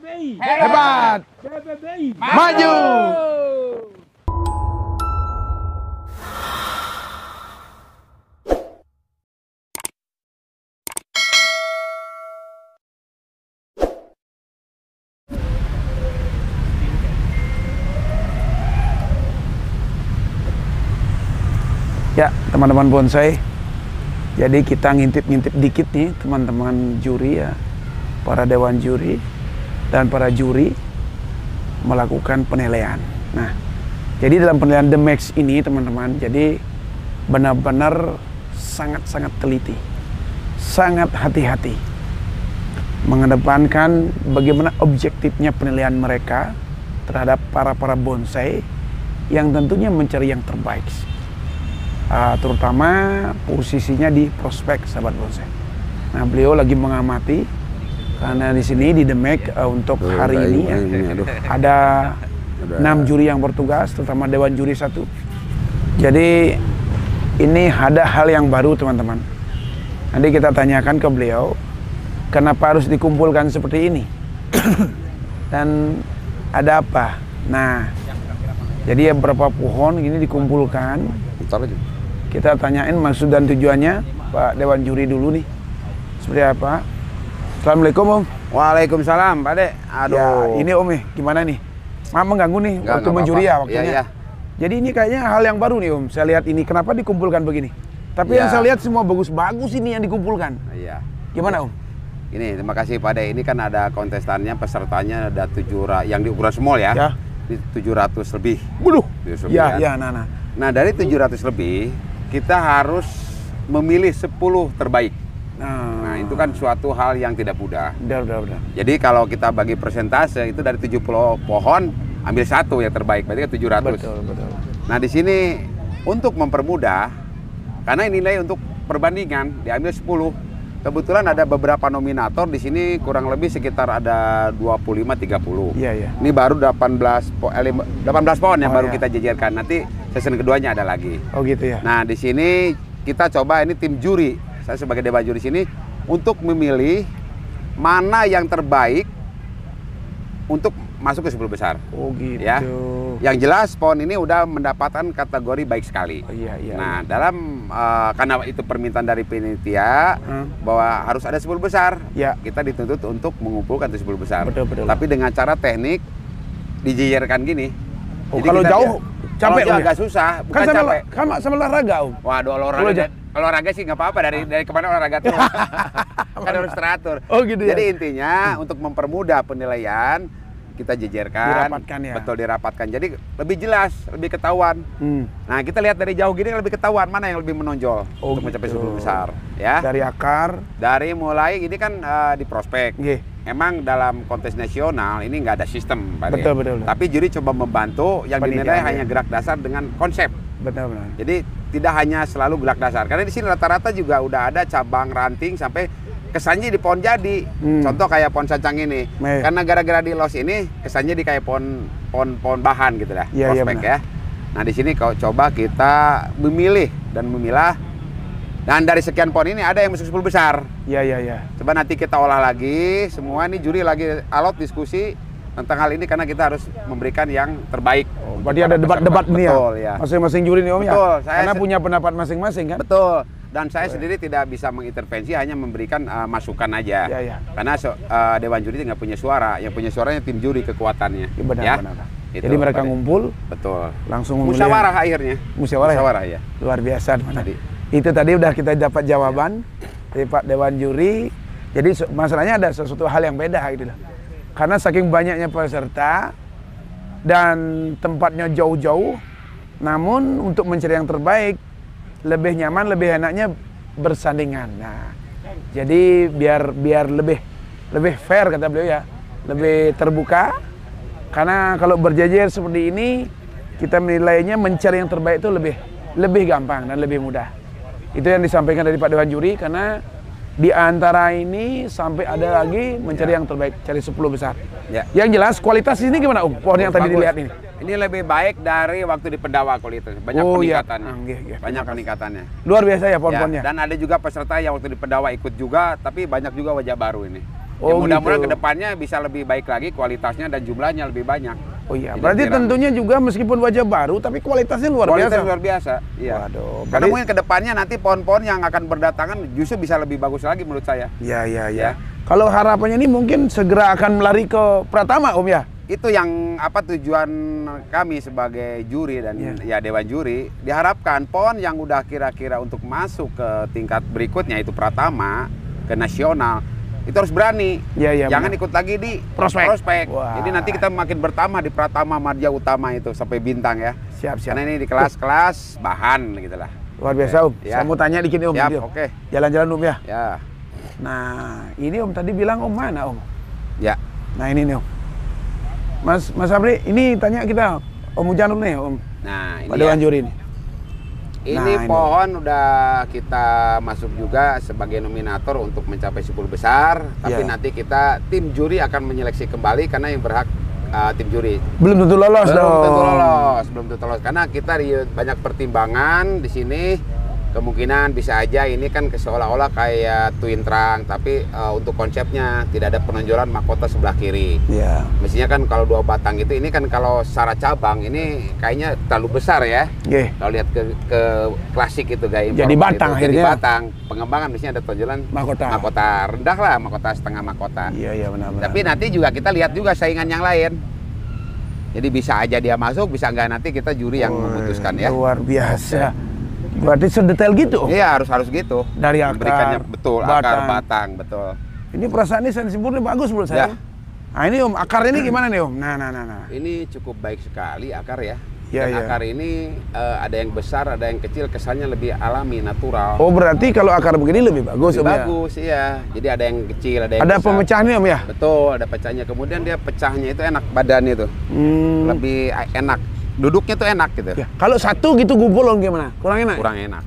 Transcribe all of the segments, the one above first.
PBBI Hebat. PBBI Maju. Ya, teman-teman bonsai. Jadi kita ngintip-ngintip dikit nih teman-teman juri ya. Para dewan juri dan para juri melakukan penilaian. Nah, jadi dalam penilaian The Max ini teman-teman, jadi benar-benar sangat-sangat teliti. Sangat hati-hati. Mengedepankan bagaimana objektifnya penilaian mereka terhadap para bonsai yang tentunya mencari yang terbaik. Terutama posisinya di prospek sahabat bonsai. Nah, beliau lagi mengamati karena di sini di The Mac untuk hari ini ya, ada 6 juri yang bertugas, terutama dewan juri 1. Jadi ini ada hal yang baru teman-teman. Nanti kita tanyakan ke beliau kenapa harus dikumpulkan seperti ini dan ada apa. Nah, jadi beberapa pohon ini dikumpulkan. Kita tanyain maksud dan tujuannya Pak Dewan Juri dulu nih. Seperti apa? Assalamualaikum Om. Waalaikumsalam Pak Dek. Aduh. Ya, ini Om nih, gimana nih? Maaf mengganggu nih waktu menjuri ya waktunya. Iya. Jadi ini kayaknya hal yang baru nih Om. Saya lihat ini kenapa dikumpulkan begini. Tapi yang saya lihat semua bagus-bagus ini yang dikumpulkan. Iya. Gimana Om? Ini terima kasih Pak Dek. Ini kan ada kontestannya, pesertanya ada 700 yang di ukuran small ya. Ya. Di 700 lebih. Waduh. 700 Ya, lebih, ya, kan? nah. Nah, dari 700 lebih kita harus memilih 10 terbaik. Nah, itu kan suatu hal yang tidak mudah. Udah. Jadi kalau kita bagi persentase itu dari 70 pohon ambil 1 yang terbaik, berarti kan 700. Betul. Nah, di sini untuk mempermudah karena nilai untuk perbandingan diambil 10. Kebetulan ada beberapa nominator di sini kurang lebih sekitar ada 25-30. Iya. Ini baru 18 pohon yang baru ya. kita jajarkan. Nanti season keduanya ada lagi. Oh gitu ya. Nah, di sini kita coba ini tim juri. Saya sebagai dewan juri sini untuk memilih mana yang terbaik untuk masuk ke 10 besar. Oh gitu. Ya. Yang jelas pohon ini udah mendapatkan kategori baik sekali. Oh, iya. Nah, dalam karena itu permintaan dari panitia bahwa harus ada 10 besar. Ya. Kita dituntut untuk mengumpulkan 10 besar. Betul. Tapi dengan cara teknik dijejerkan gini. Oh, Jadi kalau kita jauh capek kalau Om, agak susah, bukan kan capek. sama olahraga Om. Waduh, olahraga sih nggak apa-apa dari kemana olahraga tuh. Kan harus teratur. Oh gitu ya. Jadi intinya untuk mempermudah penilaian kita jejerkan, dirapatkan ya. Betul, dirapatkan. Jadi lebih jelas, lebih ketahuan. Nah, kita lihat dari jauh gini lebih ketahuan mana yang lebih menonjol untuk mencapai 10 besar, ya. Dari akar, Dari mulai ini kan di prospek. nggih. Emang dalam kontes nasional ini nggak ada sistem, Pak. Betul. Tapi juri coba membantu yang dinilai hanya gerak dasar dengan konsep. Benar. Jadi tidak hanya selalu gerak dasar. Karena di sini rata-rata juga udah ada cabang ranting sampai kesannya di pohon jadi. Contoh kayak pohon sancang ini. Karena gara-gara di los ini kesannya di kayak pohon bahan gitu lah. Iya, prospek ya. Nah, di sini kalau coba kita memilih dan memilah. Dan dari sekian pohon ini ada yang masuk 10 besar. Iya. Coba nanti kita olah lagi. Semua ini juri lagi alot diskusi tentang hal ini karena kita harus memberikan yang terbaik. Berarti ada debat-debat nih ya. Betul, ya. Masing-masing juri nih Om ya. Betul, Karena punya pendapat masing-masing kan. Betul. Dan saya sendiri tidak bisa mengintervensi, hanya memberikan masukan aja. Iya. Karena dewan juri nggak punya suara, yang punya suaranya tim juri kekuatannya. Benar. Ya? Itu, Jadi mereka ngumpul, betul. langsung memilih. Musyawarah akhirnya. Musyawarah ya. Luar biasa teman. Tadi. Itu tadi udah kita dapat jawaban dari Pak Dewan Juri. Jadi masalahnya ada sesuatu hal yang beda gitu loh. Karena saking banyaknya peserta dan tempatnya jauh-jauh, namun untuk mencari yang terbaik lebih nyaman, lebih enaknya bersandingan. Nah, jadi biar lebih fair kata beliau ya, lebih terbuka. Karena kalau berjejer seperti ini, kita menilainya mencari yang terbaik itu lebih gampang dan lebih mudah. Itu yang disampaikan dari Pak Dewan Juri, karena di antara ini sampai ada lagi mencari yang terbaik, cari 10 besar. Ya. Yang jelas kualitas ini gimana Om? Pohon yang tadi dilihat ini. Ini lebih baik dari waktu di Pendawa kualitas. Banyak peningkatannya. Banyak peningkatannya. Luar biasa ya pohon-pohonnya. Dan ada juga peserta yang waktu di Pendawa ikut juga, tapi banyak juga wajah baru ini. Oh, mudah-mudahan gitu. kedepannya bisa lebih baik lagi, kualitasnya dan jumlahnya lebih banyak. Oh iya, Jadi berarti kira- tentunya juga meskipun wajah baru, tapi kualitasnya luar Kualitas biasa. luar biasa. Iya. Waduh, Karena berarti- mungkin kedepannya nanti pohon-pohon yang akan berdatangan justru bisa lebih bagus lagi menurut saya. Ya, ya, Ya. ya. Kalau harapannya ini mungkin segera akan melari ke Pratama, Om ya? Itu yang tujuan kami sebagai juri dan ya dewan juri, diharapkan pohon yang udah kira-kira untuk masuk ke tingkat berikutnya itu Pratama ke nasional itu harus berani. Ya, ya, Jangan benar. ikut lagi di Prospek. Wah. Jadi nanti kita makin bertambah di Pratama Madya Utama itu sampai bintang ya. Siap, siap. Karena ini di kelas-kelas bahan gitu lah. Luar biasa, Om. Ya. Saya mau tanya dikit nih, Om. Siap, Nanti, Om. oke. Jalan-jalan, Om ya. Ya. Nah, ini Om tadi bilang Om mana, Om? Ya. Nah, ini nih, Om. Mas Sabri, ini tanya kita, Om Mujanur nih, Om. Nah, ini Pak Dewan Juri ini. Ini Nah, ini. pohon udah kita masuk juga sebagai nominator untuk mencapai 10 besar. Tapi Ya. nanti kita tim juri akan menyeleksi kembali karena yang berhak tim juri. Belum tentu lolos Belum dong. tentu lolos, belum tentu lolos. Karena kita banyak pertimbangan di sini. Kemungkinan bisa aja ini kan seolah-olah kayak Twin Trunk, tapi untuk konsepnya tidak ada penonjolan mahkota sebelah kiri. Iya. Mestinya kan kalau 2 batang itu, ini kan kalau secara cabang ini kayaknya terlalu besar ya. Oke. Kalau lihat ke klasik itu gaya Jadi informal batang itu. Jadi akhirnya. batang. Pengembangan mestinya ada tonjolan Mahkota. rendah lah, mahkota setengah mahkota. Iya, iya, benar-benar. Tapi nanti juga kita lihat juga saingan yang lain. Jadi bisa aja dia masuk, bisa nggak nanti kita juri yang memutuskan ya. Luar biasa. Berarti sedetail gitu, Om? Iya harus gitu. Dari akar, Memberikannya betul, akar, batang. batang, betul. Ini perasaannya sensi murni bagus menurut saya. Ya. Nah, ini Om, akarnya ini gimana nih, Om? Nah. Ini cukup baik sekali akar ya. Ya, Dan ya. akar ini ada yang besar, ada yang kecil, kesannya lebih alami, natural. Oh, berarti kalau akar begini lebih bagus, Om Lebih ya? bagus, iya. Jadi ada yang kecil, ada yang Ada besar. pemecahannya, Om ya? Betul, ada pecahnya. Kemudian dia pecahnya itu enak badannya tuh. Lebih enak. Duduknya tuh enak gitu. Ya. Kalau satu gitu gumpul, Om, gimana? Kurang enak? Kurang enak.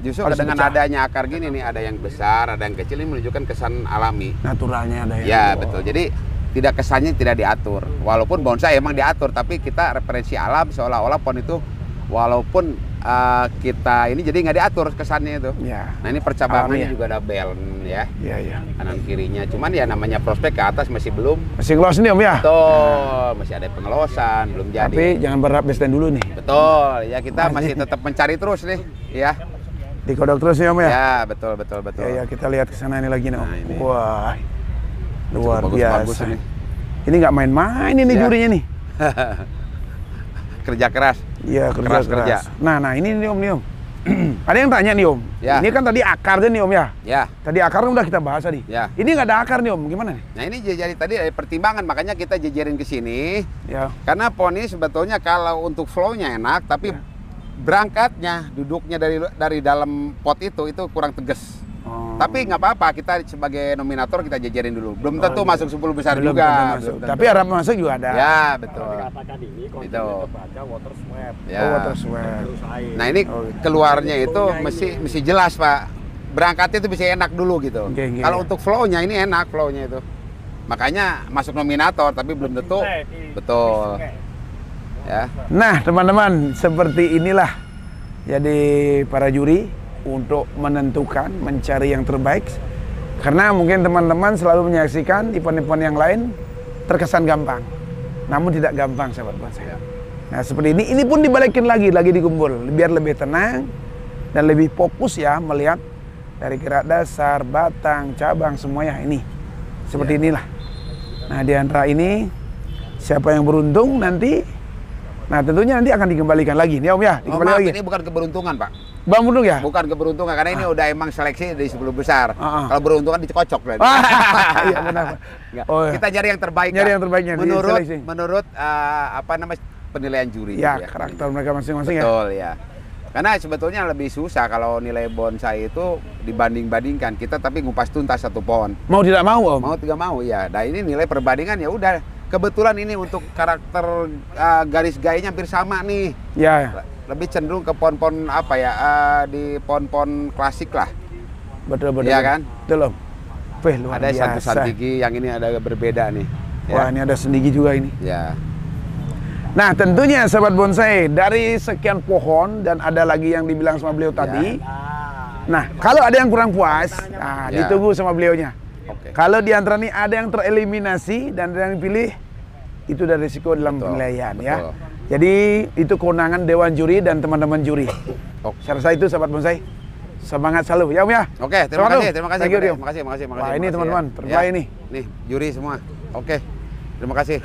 Justru Harus dengan pecah. adanya akar gini nih, ada yang besar, ada yang kecil, ini menunjukkan kesan alami. Naturalnya ada Ya, betul. Jadi tidak kesannya tidak diatur. Walaupun bonsai emang diatur, tapi kita referensi alam seolah-olah pohon itu walaupun kita ini jadi nggak diatur kesannya itu. Ya. Nah, ini percabangannya Alami ya? juga ada balance ya. Iya, iya. Kanan kirinya. Cuman ya namanya prospek ke atas masih belum. Masih close nih, Om ya? Betul, masih ada pengelosan, belum jadi. Tapi jangan berharap stand dulu nih. Betul, ya kita masih tetap mencari terus nih, ya. Dikodok terus nih, Om ya? Ya, betul. Ya, kita lihat ke sana ini lagi nih, Om. Nah, ini. Wah. Luar Cukup bagus biasa. ini. Ini nggak main-main ini Ya. jurinya nih. Kerja keras. Iya, Keras kerja. Nah, ini nih, Om, nih, Om. Ada yang tanya nih, Om. Ya. Ini kan tadi akarnya nih, Om ya? Ya. Tadi akarnya udah kita bahas tadi. Ya. Ini nggak ada akar nih, Om. Gimana nih? Nah, ini jadi tadi ada pertimbangan, makanya kita jejerin ke sini. Ya. Karena pohon ini sebetulnya kalau untuk flow-nya enak, tapi berangkatnya, duduknya dari dalam pot itu kurang tegas. Oh. Tapi nggak apa-apa, kita sebagai nominator kita jejerin dulu. Belum tentu masuk 10 besar Belum juga. tentu masuk. belum tentu. Tapi harap masuk juga ada. Ya, betul. Dikatakan ini Itu. kontennya terbaca water swab. Ya. Oh, water swab. Terus air. Nah, ini Oh, gitu. keluarnya itu mesti jelas, Pak. Berangkatnya itu bisa enak dulu gitu. Oke, oke. Kalau untuk flow-nya ini enak flow-nya itu. Makanya masuk nominator tapi belum tentu. Betul. Ya. Nah, teman-teman, seperti inilah jadi para juri untuk menentukan, mencari yang terbaik. Karena mungkin teman-teman selalu menyaksikan event-event yang lain terkesan gampang. Namun tidak gampang, sahabat bonsai. Nah, seperti ini pun dibalikin lagi dikumpul. Biar lebih tenang dan lebih fokus ya melihat dari gerak dasar, batang, cabang, semuanya ini. Seperti inilah. Nah, di antara ini siapa yang beruntung nanti, nah tentunya nanti akan dikembalikan lagi nih, Om ya, Oh, dikembali maaf, lagi. ini bukan keberuntungan, Pak. Bang beruntung ya? Bukan keberuntungan karena ini udah emang seleksi dari 10 besar. Ah. Kalau beruntungan dicocok berarti. Iya benar. Enggak. Oh, iya. Kita nyari yang terbaik. Nyari Kak. yang terbaiknya di Menurut seleksi. apa namanya penilaian juri. Ya, gitu karakter mereka masing-masing ya. Betul ya. Karena sebetulnya lebih susah kalau nilai bonsai itu dibanding-bandingkan kita tapi ngupas tuntas satu pohon. Mau tidak mau, Om? Mau tidak mau ya. Nah, ini nilai perbandingan ya udah. Kebetulan ini untuk karakter garis gayanya hampir sama nih. Ya, Lebih cenderung ke pohon-pohon apa ya? Di pohon-pohon klasik lah. betul. Iya kan? Betul, Om. Wih, luar Ada biasa. santigi, yang ini ada berbeda nih. Wah, ini ada sendigi juga ini. Ya. Nah, tentunya sahabat bonsai, dari sekian pohon dan ada lagi yang dibilang sama beliau tadi. Nah, kalau ada yang kurang puas, nah Ya. ditunggu sama beliaunya. Oke. Kalau di antara ini ada yang tereliminasi dan ada yang dipilih, itu dari risiko dalam Betul, penilaian ya. betul. Jadi itu kewenangan Dewan Juri dan teman-teman juri. Oke. Saya rasa itu sahabat bonsai. Semangat selalu ya Om ya. Oke, terima Semangat, kasih, Om. terima kasih. Thank you, Bro. Om. Makasih. Wah, ini teman-teman, terbaik nih. Nih, juri semua. Oke. Terima kasih.